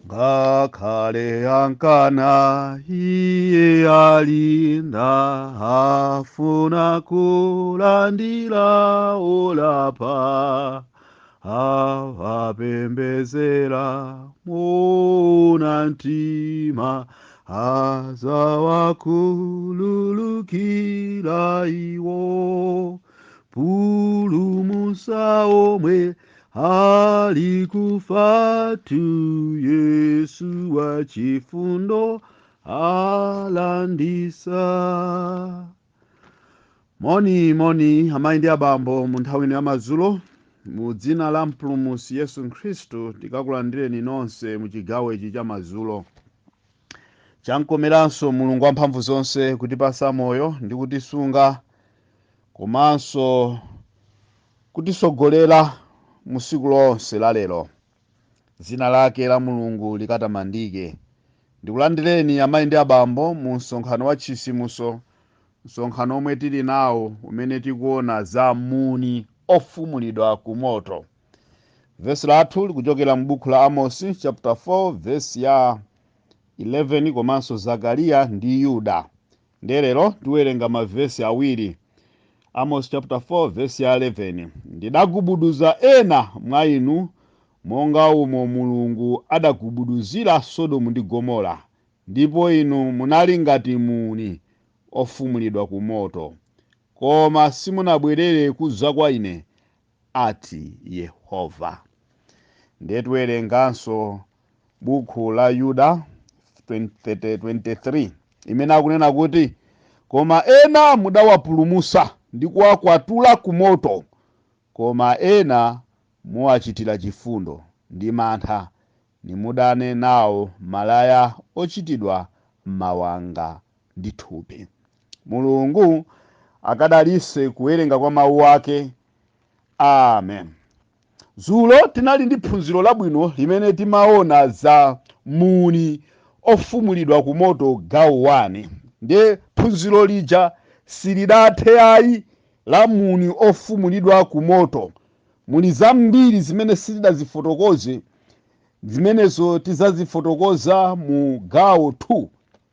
ngakhale ankana iye alinda afuna kulandira olapa awapembezera muna mtima azawakhululukira iwo pulumusa omwe alikufatu Yesu wa chifundo alandisa. Moni amayi ndi abambo mu nthawi ino ya madzulo, mu dzina la mpulumutsi Yesu Khristu tikakulandireni nonse mu chigawo ichi cha madzulo. Chankomeranso Mulungu wamphamvu zonse kutipasa moyo ndi kutisunga komanso kutisogolera musiku lonse la lero. Dzina lake la Mulungu likatamandike. Ndikulandireni amayi ndi abambo mu msonkhano wa chisimuso, msonkhano omwe tili nawo umene tikuona za muni ofumulidwa ku moto. Vesi lathu likuchokera mu buku la Amosi chapter 4 vesi ya 11 komanso Zakariya ndi Yuda. Ndelero tiwerenga mavesi awiri. Amos chapter 4 vesi ya 11. Ndidagubuduza ena mwa inu monga umo Mulungu adagubuduzira Sodomu ndi Gomora, ndipo inu munali ngati muni ofumulidwa ku moto, koma simunabwerere kudza kwa ine, ati Yehova. Ndetiwerenganso buku la Yuda 23 imene akunena kuti, koma ena mudawapulumusa ndi kuwakwatula ku moto, koma ena muwachitira chifundo ndi mantha, nimudane nawo malaya ochitidwa mawanga ndi thupi. Mulungu akadalise kuwerenga kwa mawu ake. Amen. Zulo tinali ndi phunziro labwino limene timaona za muni ofumulidwa ku moto gawo 1. Ndiye phunziro lija silidathe ayi la muni ofumulidwa ku moto. Muli zambiri zimene sitidazifotokoze, zimenezo tizazifotokoza mu gawo 2.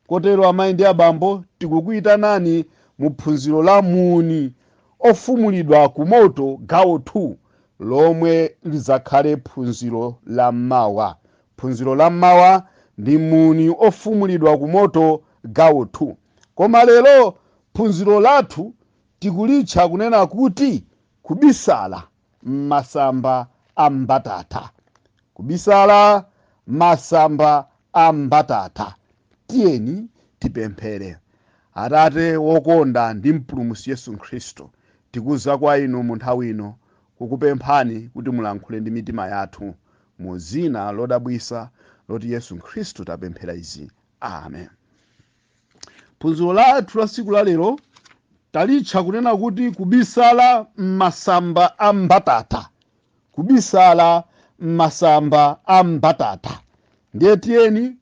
Kotero amayi ndi abambo tikukuyitanani mu phunziro la muni ofumulidwa ku moto gawo 2, lomwe lizakhale phunziro la mawa. Phunziro la mawa ndi muni ofumulidwa ku moto gawo 2. Koma lero phunziro lathu tikulitcha kunena kuti kubisala masamba a mbatata. Kubisala masamba a mbatata. Tiyeni tipemphere. Atate wokonda ndi mpulumutsi Yesu Khristu, tikuza kwa inu mu nthawi ino kukupemphani kuti mulankhule ndi mitima yathu mu dzina lodabwisa loti Yesu Khristu tapemphera izi. Amen. Phunziro lathu la siku la lero talitcha kunena kuti kubisala masamba a mbatata. Kubisala masamba a mbatata. Ndiye tiyeni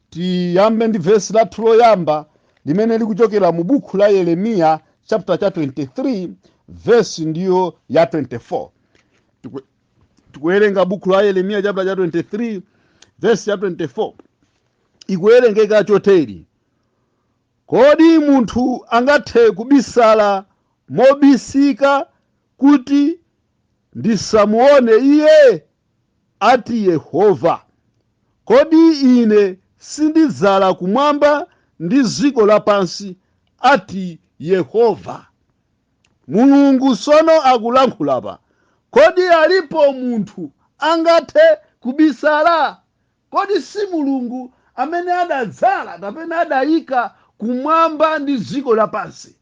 tiyambe ndi vesi lathu loyamba limene likuchokera mu buku la Yeremiya chapter cha 23 vesi ndiyo ya 24. Tikuwerenga buku la Yeremiya chapter cha 23 vesi ya 24. Ikuwerengeka choteri: kodi munthu angathe kubisala mobisika kuti ndisamuone iye, ati Yehova? Kodi ine sindidzala kumwamba ndi dziko lapansi, ati Yehova. Mulungu sono akulankhulapa. Kodi alipo munthu angathe kubisala? Kodi si Mulungu amene adadzala kapena adayika kumwamba ndi dziko lapansi?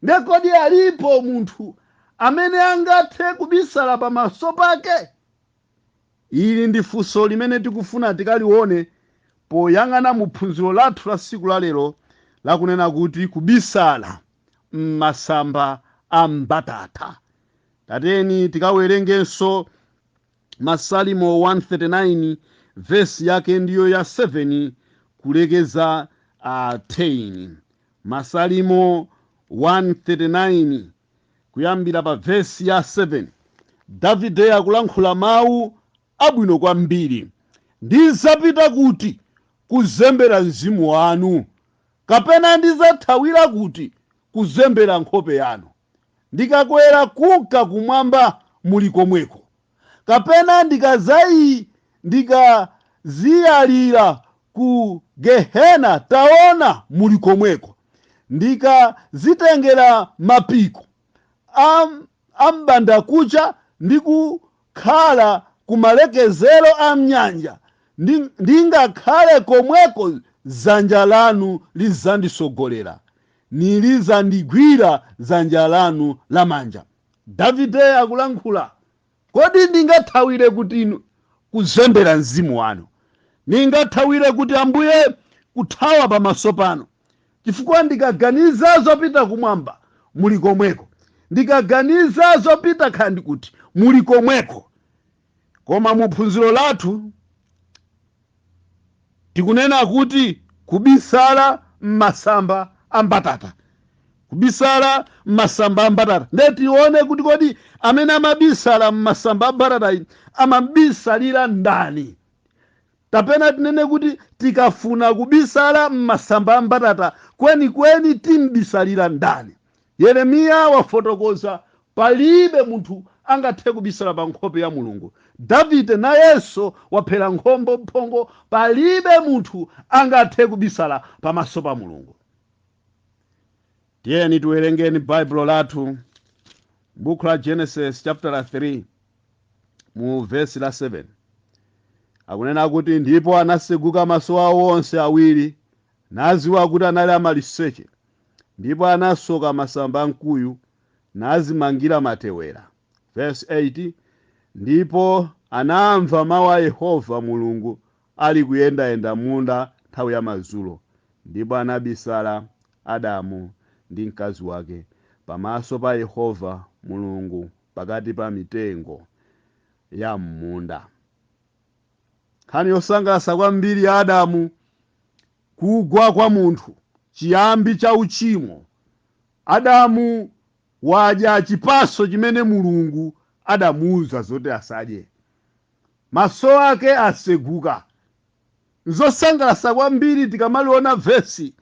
Nde kodi alipo munthu amene angathe kubisala pamaso pake? Ili ndi funso limene tikufuna tikalione poyang'ana mu phunziro lathu la siku la lero lakunena kuti kubisala masamba a mbatata. Tateni tikawerengenso Masalimo 139 vesi yake ndiyo ya 7 kulekeza 10. Masalimo 139 kuyambira pa vesi ya 7. Davide akulankhula mawu abwino kwambiri. ndizapita kuti kuzembera mzimu wanu, kapena ndizathawira kuti kuzembera nkhope yanu. Ndikakwera kuka kumwamba muli komweko, kapena ndikaziyalira ku Gehena, taona muli komweko. Ndikazitengera mapiko ambandakucha ndi kukhala kumalekezero a mnyanja, ndingakhale komweko dzanja lanu lizandisogolera, nilizandigwira dzanja lanu lamanja. Davide akulankhula, kodi ndingathawire kuti kuzembera mzimu wanu? Ningathawire kuti Ambuye kuthawa pamaso pano? Chifukwa ndikaganiza zopita kumwamba muli komweko, ndikaganiza zopita khandi kuti muli komweko. Koma muphunziro lathu tikunena kuti kubisala m'masamba a mbatata, kubisala m'masamba a mbatata. Ndiye tione kuti kodi amene amabisala m'masamba a mbatata amabisalira ndani? Tapena tinene kuti tikafuna kubisala m'masamba a mbatata kwenikweni timbisalira ndani? Yeremiya wafotokoza palibe munthu angathe kubisala pa nkhope ya Mulungu. Davide nayenso waphera nkhombo mphongo, palibe munthu angathe kubisala pamaso pa Mulungu. Tiyeni tiwerengeni Baibulo lathu buku la Genesis chapter 3 mu verse la 7. Akunena kuti ndipo anaseguka maso awo onse awiri, naziwa kuti anali amaliseche, ndipo anasoka masamba amkuyu nazimangira matewera. Verse 8, ndipo anamva mawu a Yehova Mulungu ali kuyendayenda munda nthawi ya madzulo, ndipo anabisala Adamu ndi mkazi wake pamaso pa Yehova Mulungu pakati pa mitengo ya munda. Nkhani yosangalatsa kwambiri ya Adamu, kugwa kwa munthu, chiyambi cha uchimo. Adamu wadya chipatso chimene Mulungu adamuwuza zoti asadye, maso ake aseguka. Zosangalatsa kwambiri tikamaliona vesi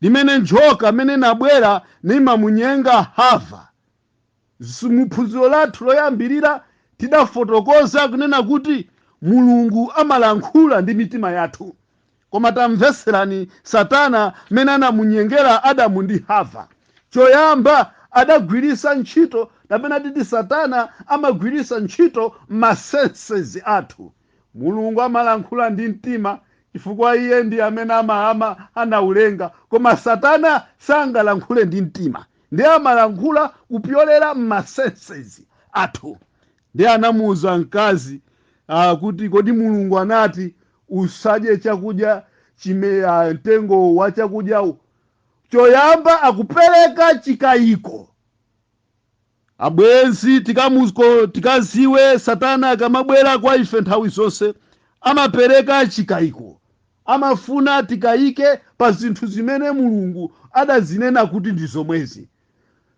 limene njoka amene nabwera nimamunyenga Hava. Muphunziro lathu loyambirira tidafotokoza kunena kuti Mulungu amalankhula ndi mitima yathu. Koma tamveserani Satana mene anamunyengera Adamu ndi Hava. Choyamba adagwirisa ntchito, kapena titi Satana amagwirisa ntchito masenses athu. Mulungu amalankhula ndi mtima chifukwa iye ndi amene anaulenga, koma Satana sangalankhule ndi mtima, ndiye amalankhula kupyolera masenses athu. Ndiye anamuwuza mkazi kuti kodi Mulungu anati usadye chakudya mtengo wa chakudya? Choyamba akupereka chikayiko. Abwenzi tikaziwe Satana akamabwera kwa ife nthawi zonse amapereka chikayiko, amafuna tikayike pa zinthu zimene Mulungu adazinena kuti ndi zomwezi.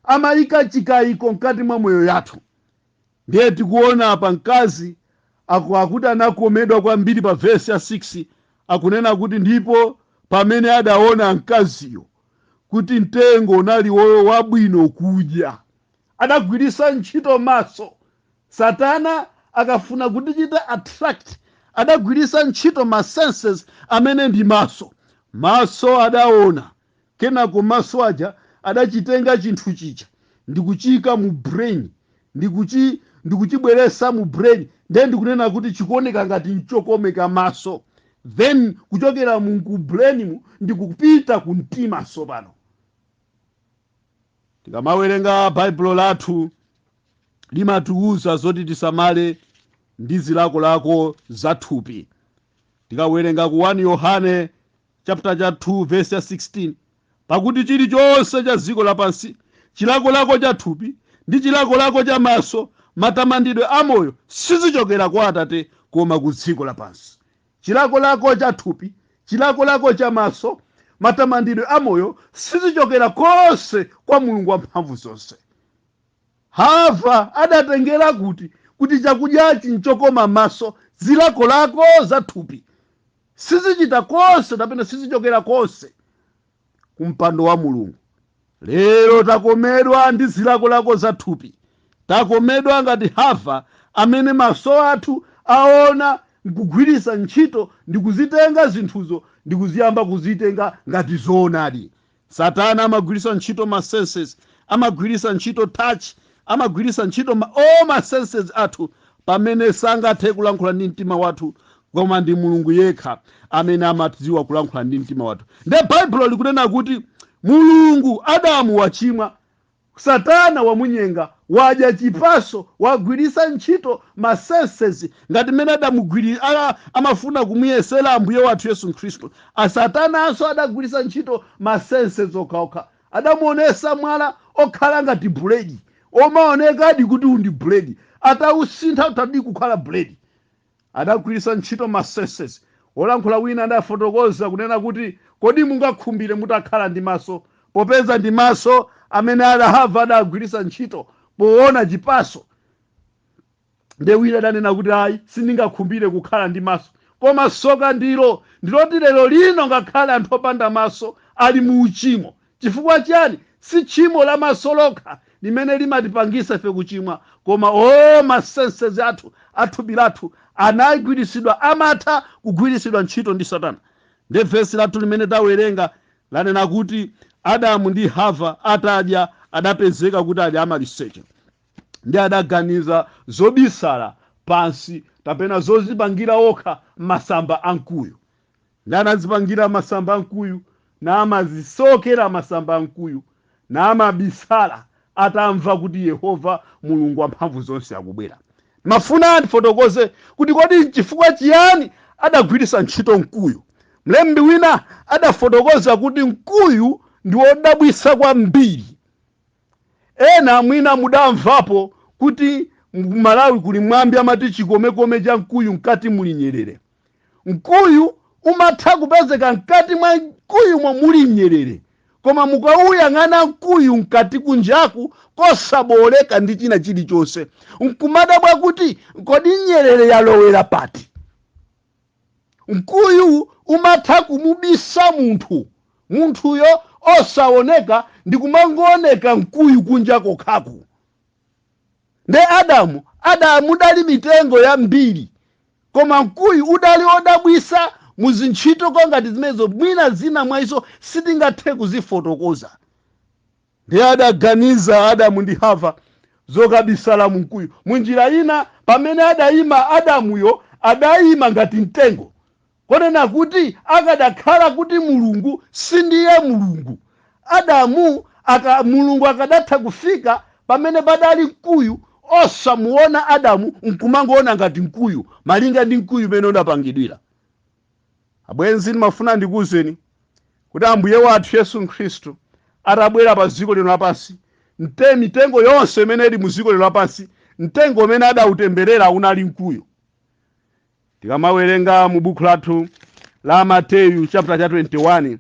Amayika chikayiko mkati mwa moyo yathu. Ndiye tikuona pa mkazi akuti anakomedwa kwambiri pa verse ya 6, akunena kuti ndipo pamene adaona mkaziyo kuti mtengo unali wabwino kudya, adagwirisa ntchito maso. Satana akafuna kutichita attract, adagwirisa ntchito ma senses amene ndi maso. Maso adaona, kenako maso aja adachitenga chinthu chicha ndikuchika mu brain, ndikuchibweresa mu brain, then ndikunena kuti chikuoneka ngati nchokomeka maso, then kuchokera mu brain ndikupita ku mtima sopano. Tikamawerenga Baibulo lathu limatiwuza zoti tisamale ndi zilakolako zathupi. Tikawerenga ku 1 Yohane chapter 2 verse 16, pakuti chilichonse cha dziko lapansi, chilakolako cha thupi ndi chilakolako cha maso, matamandidwe amoyo sizichokera kwa Atate koma ku dziko lapansi. Chilakolako cha thupi, chilakolako cha maso, matamandidwe amoyo sizichokera konse kwa Mulungu wamphamvu zonse. Hava adatengera kuti chakudyachi nchokoma maso, zilakolako za thupi sizichita konse kapena sizichokera konse kumpando wa Mulungu. Lero takomedwa ndi zilakolako za thupi, takomedwa ngati Hava amene maso athu aona nkugwiritsa ntchito ndi kuzitenga zinthuzo ndi kuziyamba kuzitenga ngati zoonadi. Satana amagwiritsa ntchito ma senses, amagwiritsa ntchito touch, amagwiritsa ntchito all ma senses athu pamene sangathe kulankhula ndi mtima wathu, koma ndi Mulungu yekha amene amadziwa kulankhula ndi mtima wathu. Nde Baibulo likunena kuti Mulungu Adamu wachimwa, Satana wamunyenga, wadya chipaso, wagwiritsa ntchito ma senses ngati mene amafuna kumuyesera Ambuye wathu Yesu Khristu. Satana aso adagwiritsa ntchito ma senses okhaokha, adamuonesa mwala okhala ngati buledi, omaoneka adi kuti undi buledi, atawusintha utadi kukhala buledi. Adagwiritsa ntchito ma senses. Olankhula wina adafotokoza kunena kuti kodi mungakhumbire mutakhala ndi maso, popeza ndi maso amene Hava adagwiritsa ntchito poona chipaso. Nde wina adanena kuti ayi sindingakhumbire kukhala ndi maso, koma soka ndiloti lero lino ngakhale anthu opanda maso ali mu uchimo. Chifukwa chani? Si chimo la maso lokha limene limatipangisa ife kuchimwa, koma ma senses athupi lathu anagwiritsidwa, amatha kugwiritsidwa ntchito ndi Satana. Nde vesi lathu limene tawerenga lanena kuti Adamu ndi Hava atadya adapezeka kuti ali amaliseche, ndi adaganiza zobisala pansi kapena zozipangira okha masamba amkuyu. Ndi anazipangira masamba amkuyu na amazisokera masamba amkuyu na amabisala atamva kuti Yehova Mulungu wamphamvu zonse akubwera. Mafuna ndifotokoze kuti kodi chifukwa chiyani adagwiritsa ntchito mkuyu. Mlembi wina adafotokoza kuti mkuyu ndi wodabwitsa kwambiri. Ena mwina mudamvapo kuti Malawi kuli mwambi amati chikomekome cha mkuyu mkati muli nyerere. Mkuyu umatha kupezeka mkati mwa mkuyu muli nyerere, koma mukawuyang'ana mkuyu mkati kunjaku kosaboleka ndi china chilichonse. Nkumadabwa kuti kodi nyerere yalowera pati. Mkuyu umatha kumubisa munthuyo osaoneka ndi kumangooneka mkuyu kunja kokhaku. Nde Adamu dali mitengo yambiri, koma mkuyu udali odabwisa muzintchito ngati zimenezo mwina zina mwaiso sitingathe kuzifotokoza. Nde adaganiza Adamu ndi Hava zokabisala mkuyu. Munjira ina pamene adayima Adamuyo adayima ngati mtengo, konena kuti akadakhala kuti Mulungu sindiye Mulungu. Mulungu akadatha kufika pamene padali mkuyu, osamuona Adamu nkumangoona ngati mkuyu, malinga ndi mkuyu mene udapangidwira. Abwenzi mafuna ndikuwuzeni kuti Ambuye wathu Yesu Khristu atabwera pa dziko lino lapansi, mitengo yonse imene ili mu dziko lino lapansi, mtengo umene adautemberera unali mkuyu. Tikamawerenga mu buku lathu la Mateyu chapter 21,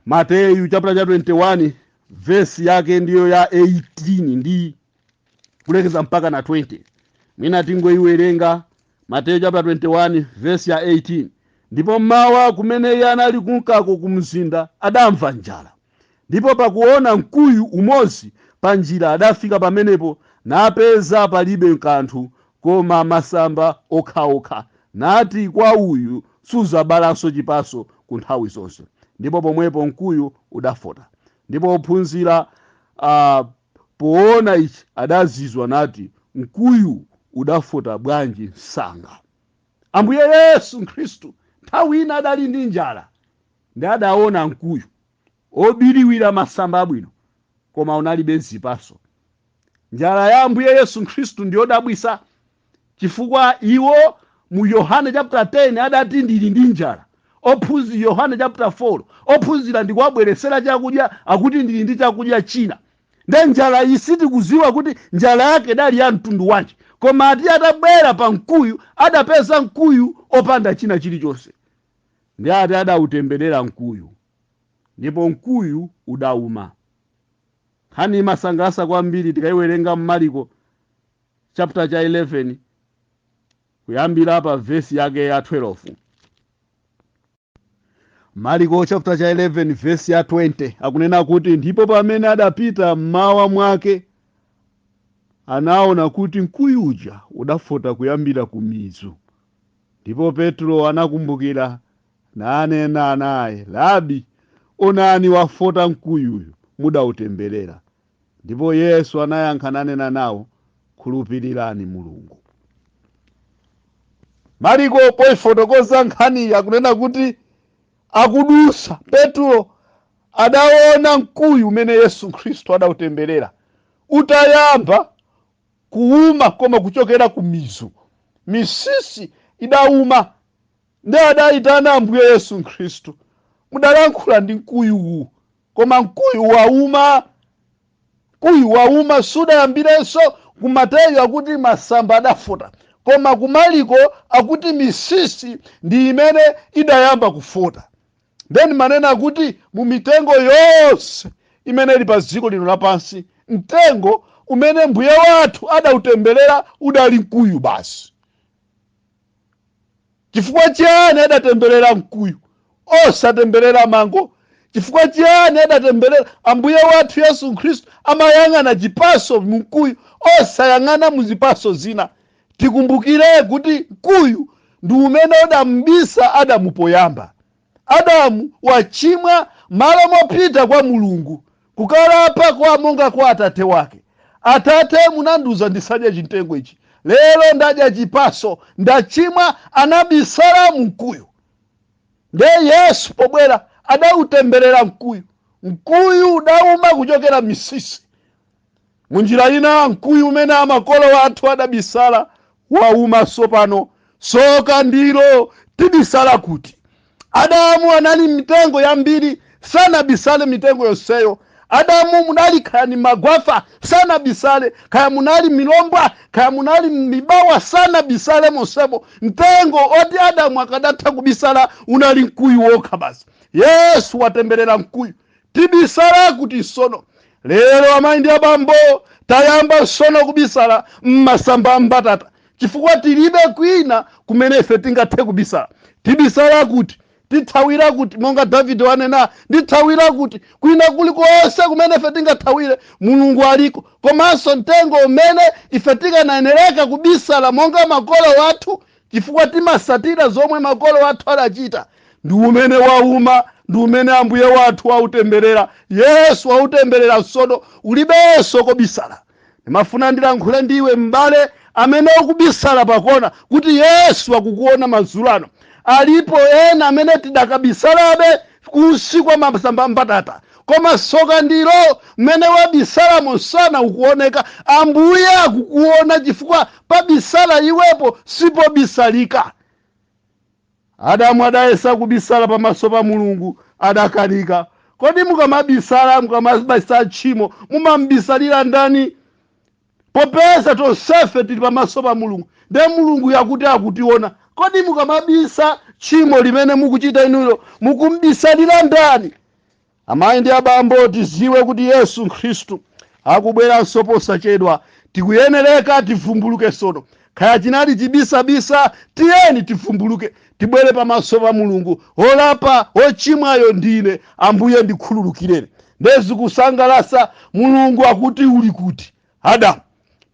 Mateyu chapter 21 verse yake ndiyo ya 18 ndi kulekeza mpaka na 20. Mina tingoiwerenga Mateyu chapter 21 verse ya 18. Ndipo mmawa kumene iye anali kunkako kumzinda adamva njala. Ndipo pakuona mkuyu umodzi pa njira adafika pamenepo napeza palibe kanthu koma masamba okhaokha, nati kwa uyu suzabalanso chipaso ku nthawi zonse. Ndipo pomwepo mkuyu udafota. Ndipo ophunzira poona ichi adazizwa nati mkuyu udafota bwanji msanga. Ambuye Yesu Khristu nthawi ina adali ndi njala, ndi adaona mkuyu obiriwira masamba abwino, koma unalibe zipaso. Njala ya Ambuye Yesu Khristu ndi yodabwisa, chifukwa iwo mu Yohane chapter 10 adati ndili ndi njala. Ophunzira Yohane chapter 4 ophunzira ndikuwabweresera chakudya akuti ndili ndi chakudya china. Nde njala iyi sitikuziwa kuti njala yake dali ya mtundu wanji, koma ati atabwera pa mkuyu adapeza mkuyu opanda china chilichonse. Ndi ati adautemberera mkuyu, ndipo mkuyu udauma. Hani masangalasa kwambiri tikaiwerenga Marko chapter cha 11 kuyambira pa verse yake ya 12. Marko chapter cha 11 verse ya 20 akunena kuti ndipo pamene adapita mmawa mwake anaona kuti mkuyu uja udafota kuyambira ku mizu. Ndipo Petro anakumbukira nanena naye, Labi, onani wafota mkuyuyu mudautemberera. Ndipo Yesu anayankha nanena nawo, khulupirirani Mulungu. Marko poifotokoza nkhani akunena kuti akudusa Petro adaona mkuyu umene Yesu Khristu adautemberera utayamba kuuma koma kuchokera ku mizu. Misisi idauma ndi adayitana Ambuye Yesu Khristu, mudalankhula ndi mkuyu uwu, koma mkuyu wauma sudayambirenso. Ku Mateyu akuti masamba adafota, koma ku Marko akuti misisi ndi imene idayamba kufota. Then manena kuti mu mitengo yonse imene ili pa dziko lino lapansi, mtengo umene Mbuye wathu adautemberera udali mkuyu basi. Chifukwa chiyani adatemberera mkuyu osatemberera mango? Chifukwa chiyani adatemberera? Ambuye wathu Yesu Khristu amayang'ana chipaso mkuyu osayang'ana muzipaso zina. Tikumbukire kuti mkuyu ndi umene udambisa Adamu poyamba. Adamu wachimwa malo mopita kwa Mulungu, kukalapa kwa monga kwa atate wake. Atate munanduza ndisadya chitengo ichi, lero ndadya chipaso, ndachimwa, anabisala mkuyu. Nde Yesu pobwera adautemberera mkuyu. Mkuyu udauma kuchokera misisi. Munjira ina mkuyu umene amakolo wathu adabisala wauma sopano. Soka ndilo tibisala kuti Adamu anali mitengo yambiri, sana bisale mitengo yonseyo. Adamu munali kaya ni magwafa, sana bisale. Kaya munali milombwa, kaya munali mibawa, sana bisale mosebo. Mtengo oti Adamu akadatha kubisala unali mkuyu woka basi. Yesu watemberera mkuyu, tibisala kuti sono. Lero amaindi abambo tayamba sono kubisala mmasamba mbatata. Chifukwa tilibe kwina kumene ife tingathe kubisala. Tibisala kuti tithawira kuti monga David wanena, ndithawira kuti kwina kulikonse kumene ife tingathawire Mulungu aliko. Komanso mtengo umene ife tikanayenereka kubisala monga makolo wathu, chifukwa timasatira zomwe makolo wathu adachita, ndi umene wauma, ndi umene Ambuye wathu wautemberera. Yesu wautemberera sono, ulibenso kubisala. Nimafuna ndilankhule ndiwe m'bale amene ukubisala pakona kuti Yesu akukuona mazulano. Alipo ena amene tidakabisalabe kusikwa masamba mbatata, koma soka ndilo mmene wabisala mosana ukuoneka. Ambuye akukuona chifukwa pabisala iwepo sipo bisalika. Adamu adayesa kubisala pamaso pa Mulungu, adakanika. Kodi mukamabisala, mukamabisa tchimo, mumambisalira ndani? Popeza tonsefe tili pamaso pa Mulungu, nde Mulungu yakuti akutiona. Kodi mukamabisa tchimo limene mukuchita inuyo, mukumbisalira ndani? Amayi ndi abambo tiziwe kuti Yesu Khristu akubweranso posachedwa. Tikuyenereka tivumbuluke sono. Kaya chinali chibisabisa, tiyeni tivumbuluke, tibwere pamaso pa Mulungu. Olapa ochimwayo ndine, Ambuye ndikhululukireni. Ndezi kusangalasa Mulungu akuti uli kuti Adamu.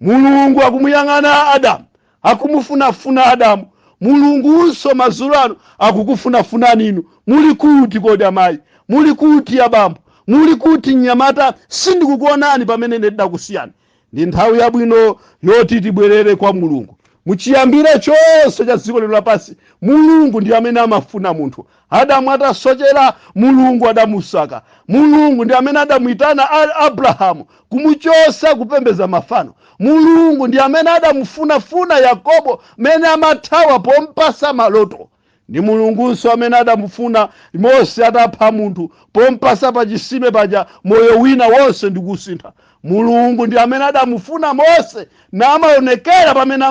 Mulungu akumuyang'ana Adamu, akumufunafuna Adamu. Mulungu unso mazulano akukufuna ninu. Muli kuti kodi amayi? Muli kuti abambo? Muli kuti nyamata? Sindikukuonani pamene ndidakusiyani. Ndi nthawi yabwino yoti tibwerere kwa Mulungu. Muchiyambire chonse cha dziko lino lapansi, Mulungu ndi amene amafuna munthu. Adamu atasochera, Mulungu adamusaka. Mulungu ndi amene adamuyitana Abrahamu kumuchosa kupembeza mafano. Mulungu ndi amene adamufunafuna Yakobo mene amathawa pompasa maloto. Ndi Mulungunso amene adamufuna Mose atapha munthu pompasa pa chisime paja moyo wina wonse ndi kusintha. Mulungu ndi amene adamufuna Mose na amaonekera pamene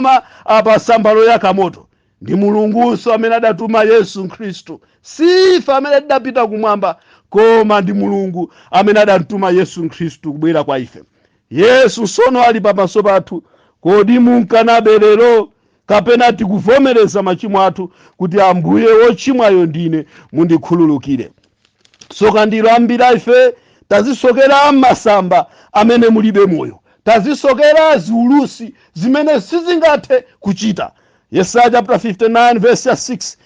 pasambalo yakamoto. Ndi Mulungunso amene adatuma Yesu Khristu. Sifa amene tidapita kumwamba, koma ndi Mulungu amene adatuma Yesu Khristu kubwera kwa ife. Yesu sono ali pamaso pathu. Kodi munkanabe lero kapena tikuvomereza machimo athu kuti Ambuye wochimwayo ndine mundikhululukire. Soka ndilo ambiri ife tazisokera masamba amene mulibe moyo, tazisokera ziulusi zimene sizingathe kuchita. Yesaya chapter 59 verse 6,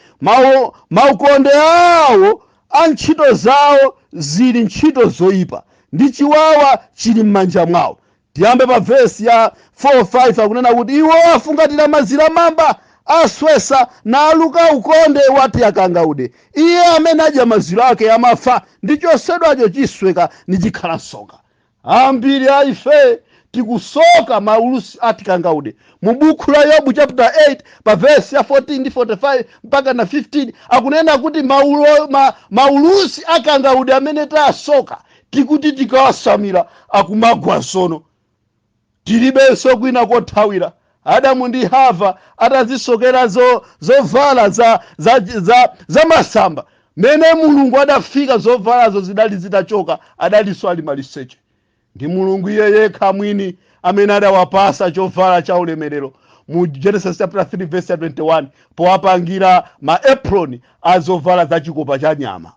maukonde awo antchito zawo zili ntchito zoyipa ndi chiwawa chili m'manja mwawo. Tiyambe pa verse ya 4-5 akunena kuti iwo afungatira mazira mamba aswesa na aluka ukonde wati akangaude. Iye amene adya mazira ake amafa ndi chosedwacho chisweka ni chikhala soka. Ambiri a ife tikusoka maulusi ati kangaude. Mu buku la Yobu chapter 8 pa verse ya 14 ndi 45 mpaka na 15 akunena kuti maulusi akangaude amene tasoka tikuti tikawasamira akumagwa sono. Tilibenso kwina kothawira. Adamu ndi Hava atazisokera zovala za masamba. Mene Mulungu adafika zovalazo zidali zitachoka, adalinso ali maliseche. Ndi Mulungu iye yekha mwini amene adawapasa chovala cha ulemerero. Mu Genesis chapter 3 verse 21 powapangira ma-apron azovala za chikopa cha nyama.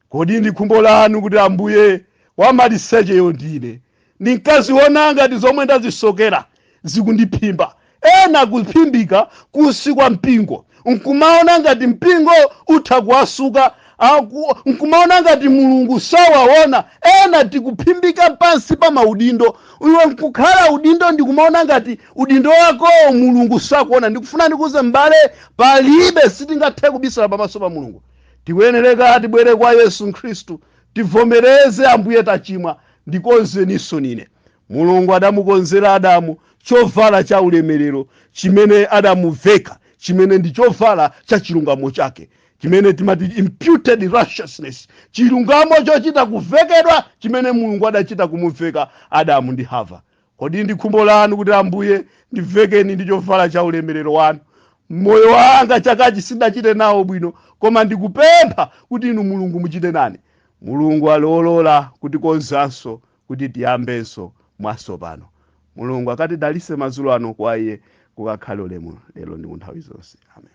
Kodi ndi khumbo lanu kuti Ambuye wamaliseche yo ndine ndi mkazi wonanga ndi zomwe ndazisokera zikundiphimba. Ena kuphimbika kusi kwa mpingo, nkumaona ngati mpingo utha kuwasuka, nkumaona ngati Mulungu sawaona. Ena tikuphimbika pansi pa maudindo, iwe nkukhala udindo ndikumaona ngati udindo wako Mulungu sakuona. Ndikufuna ndikuze mbale, palibe sitingathe kubisala pamaso pa Mulungu. Tikuyenereka tibwere kwa Yesu Khristu, tivomereze Ambuye tachimwa, ndikonzeniso nine. Mulungu adamukonzera Adamu chovala cha ulemerero chimene adamuveka, chimene ndi chovala cha chilungamo chake, chimene timati imputed righteousness, chilungamo chochita kuvekedwa chimene Mulungu adachita kumuveka Adamu ndi Hava. Kodi ndi khumbo lanu kuti Ambuye ndivekeni ndi chovala cha ulemerero wanu. Moyo wanga chakachi sindachite nawo bwino, koma ndikupempha kuti inu Mulungu muchite nane. Mulungu alolola kuti konzanso kuti tiyambenso mwasopano. Mulungu akatidalise mazulo ano kwa iye kukakhale ulemu lero ndi nthawi zonse. Amen.